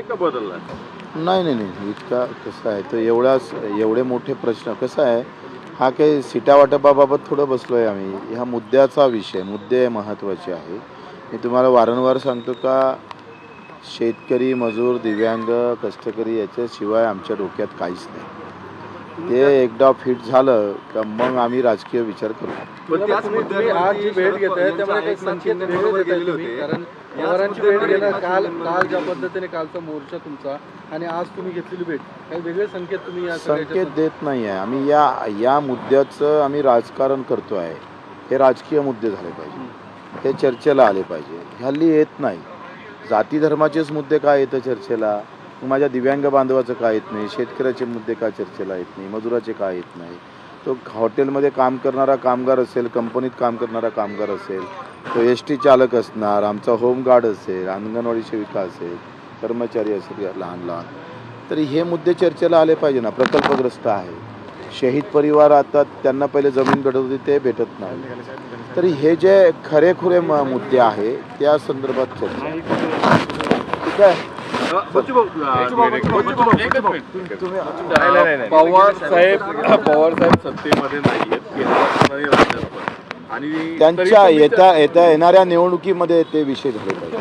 का बदलला? नाही इतका कसं आहे तर एवढे मोठे प्रश्न कसं आहे हा काही सीटा वाटपाबाबत थोडं बसलो आहे आम्ही. ह्या मुद्द्याचा विषय मुद्दे महत्त्वाचे आहे. मी तुम्हाला वारंवार सांगतो का शेतकरी मजूर दिव्यांग कष्टकरी याच्याशिवाय आमच्या डोक्यात काहीच नाही. ते एकदा फिट झालं का मग आम्ही राजकीय विचार करू. पण त्याच मुद्द्यावर आज जी भेट घेताय त्यामुळे काही संकेत वेगळे देताय तुम्ही, कारण पवारांची भेट घेणं काल ज्या पद्धतीने कालचा मोर्चा तुमचा आणि आज तुम्ही घेतलेली भेट काही वेगळे संकेत तुम्ही या संकेत देत नाही आहे. आम्ही या मुद्द्याचं आम्ही राजकारण करतो आहे. हे राजकीय मुद्दे झाले पाहिजे, हे चर्चेला आले पाहिजे. हल्ली येत नाही. जाती धर्माचेच मुद्दे काय येतं चर्चेला? माझ्या दिव्यांग बांधवाचं काय येत नाही, शेतकऱ्याचे मुद्दे का चर्चेला येत नाही, मजुराचे काय येत नाही. तो हॉटेलमध्ये काम करणारा कामगार असेल, कंपनीत काम करणारा कामगार असेल, तो एस टी चालक असणार, आमचा होमगार्ड असेल, अंगणवाडी सेविका असेल, कर्मचारी असेल लहान तरी हे मुद्दे चर्चेला आले पाहिजे ना. प्रकल्पग्रस्त आहे, शहीद परिवार आता त्यांना पहिले जमीन भेटत होती ते भेटत नाही. तरी हे जे खरेखुरे मुद्दे आहे त्या संदर्भात चर्चा. ठीक आहे. पवार साहेब सत्तेमध्ये नाहीयेत, केंद्रात राज्यात पण. आणि त्यांच्या येणाऱ्या निवडणुकीमध्ये ते विषय झाले पाहिजे.